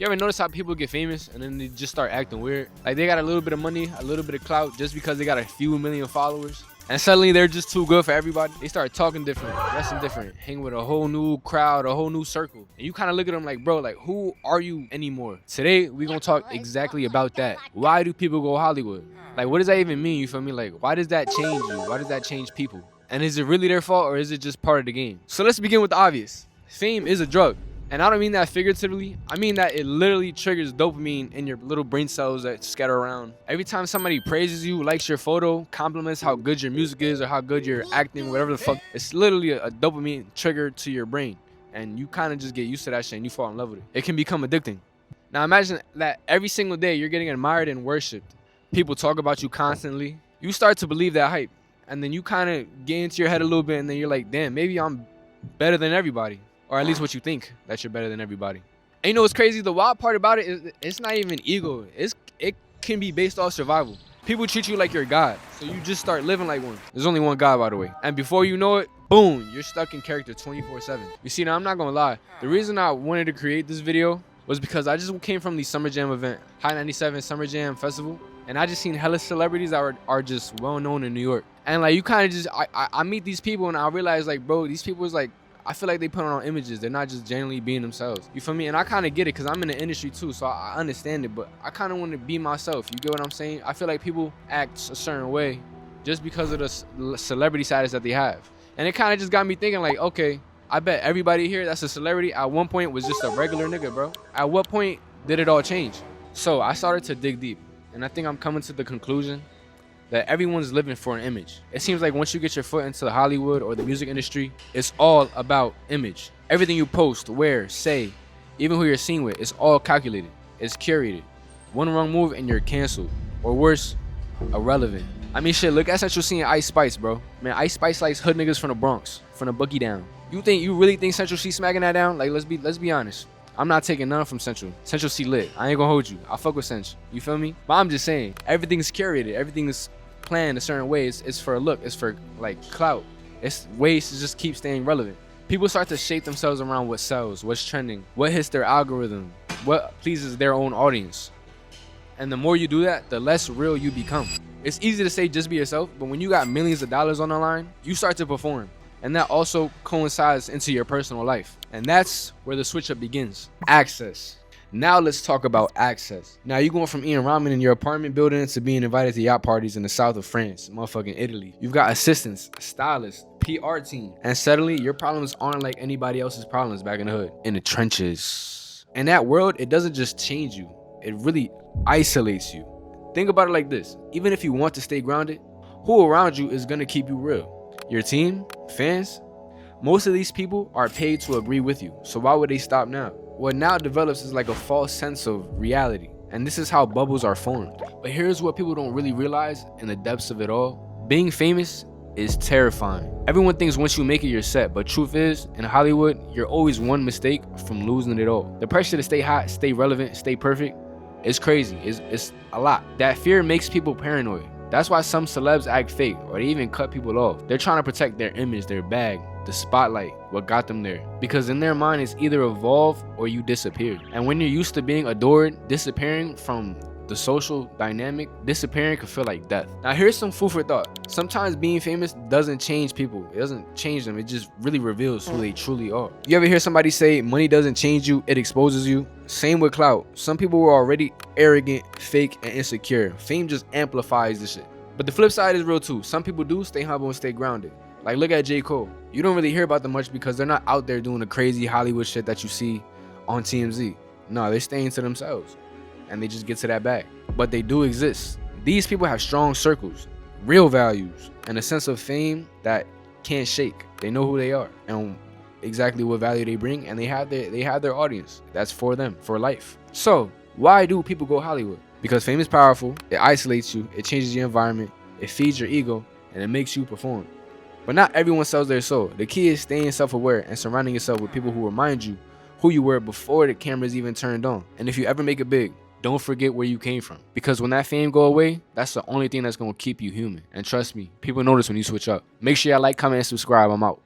You ever notice how people get famous and then they just start acting weird? Like they got a little bit of money, a little bit of clout just because they got a few million followers. And suddenly they're just too good for everybody. They start talking different, dressing different, hang with a whole new crowd, a whole new circle. And you kind of look at them like, bro, like who are you anymore? Today, we gonna talk exactly about that. Why do people go Hollywood? Like what does that even mean, you feel me? Like why does that change you? Why does that change people? And is it really their fault or is it just part of the game? So let's begin with the obvious. Fame is a drug. And I don't mean that figuratively. I mean that it literally triggers dopamine in your little brain cells that scatter around. Every time somebody praises you, likes your photo, compliments how good your music is or how good you're acting, whatever the fuck, it's literally a dopamine trigger to your brain. And you kind of just get used to that shit and you fall in love with it. It can become addicting. Now imagine that every single day you're getting admired and worshipped. People talk about you constantly. You start to believe that hype. And then you kind of get into your head a little bit and then you're like, damn, maybe I'm better than everybody. Or at least what you think, that you're better than everybody. And you know what's crazy? The wild part about it is it's not even ego. It can be based off survival. People treat you like you're God. So you just start living like one. There's only one God, by the way. And before you know it, boom, you're stuck in character 24/7. You see, now I'm not gonna lie. The reason I wanted to create this video was because I just came from the Summer Jam event, High 97 Summer Jam Festival. And I just seen hella celebrities that are just well known in New York. And like you kind of just, I meet these people and I realize like, bro, these people is like, I feel like they put on images. They're not just genuinely being themselves. You feel me? And I kind of get it because I'm in the industry too, so I understand it. But I kind of want to be myself. You get what I'm saying? I feel like people act a certain way just because of the celebrity status that they have. And it kind of just got me thinking like, okay, I bet everybody here that's a celebrity at one point was just a regular nigga, bro. At what point did it all change? So I started to dig deep. And I think I'm coming to the conclusion that everyone's living for an image. It seems like once you get your foot into Hollywood or the music industry, it's all about image. Everything you post, wear, say, even who you're seen with, it's all calculated. It's curated. One wrong move and you're canceled. Or worse, irrelevant. I mean shit, look at Central C and Ice Spice, bro. Man, Ice Spice likes hood niggas from the Bronx, from the Boogie Down. You really think Central C smacking that down? Like let's be honest. I'm not taking none from Central. Central C lit. I ain't gonna hold you. I fuck with Central. You feel me? But I'm just saying, everything's curated. Everything is planned a certain way. It's for a look. It's for like clout. It's ways to just keep staying relevant. People start to shape themselves around what sells, what's trending, what hits their algorithm, what pleases their own audience. And the more you do that, the less real you become. It's easy to say just be yourself, but when you got millions of dollars on the line, you start to perform. And that also coincides into your personal life. And that's where the switch up begins. Access. Now let's talk about access. Now you're going from eating ramen in your apartment building to being invited to yacht parties in the south of France, motherfucking Italy. You've got assistants, stylists, PR team, and suddenly your problems aren't like anybody else's problems back in the hood, in the trenches. And that world, it doesn't just change you, it really isolates you. Think about it like this. Even if you want to stay grounded, who around you is gonna keep you real? Your team? Fans? Most of these people are paid to agree with you, so why would they stop now? What now develops is like a false sense of reality, and this is how bubbles are formed. But here's what people don't really realize in the depths of it all. Being famous is terrifying. Everyone thinks once you make it, you're set, but truth is, in Hollywood, you're always one mistake from losing it all. The pressure to stay hot, stay relevant, stay perfect, is crazy. It's a lot. That fear makes people paranoid. That's why some celebs act fake, or they even cut people off. They're trying to protect their image, their bag, the spotlight, what got them there. Because in their mind, it's either evolve or you disappear. And when you're used to being adored, disappearing from the social dynamic, disappearing could feel like death. Now here's some food for thought. Sometimes being famous doesn't change people. It doesn't change them. It just really reveals who they truly are. You ever hear somebody say money doesn't change you, it exposes you? Same with clout. Some people were already arrogant, fake, and insecure. Fame just amplifies this shit. But the flip side is real too. Some people do stay humble and stay grounded. Like look at J. Cole. You don't really hear about them much because they're not out there doing the crazy Hollywood shit that you see on TMZ. No, they're staying to themselves. And they just get to that bag. But they do exist. These people have strong circles, real values, and a sense of fame that can't shake. They know who they are and exactly what value they bring, and they have their audience. That's for them, for life. So why do people go Hollywood? Because fame is powerful, it isolates you, it changes your environment, it feeds your ego, and it makes you perform. But not everyone sells their soul. The key is staying self-aware and surrounding yourself with people who remind you who you were before the cameras even turned on. And if you ever make it big, don't forget where you came from. Because when that fame go away, that's the only thing that's gonna keep you human. And trust me, people notice when you switch up. Make sure y'all like, comment, and subscribe. I'm out.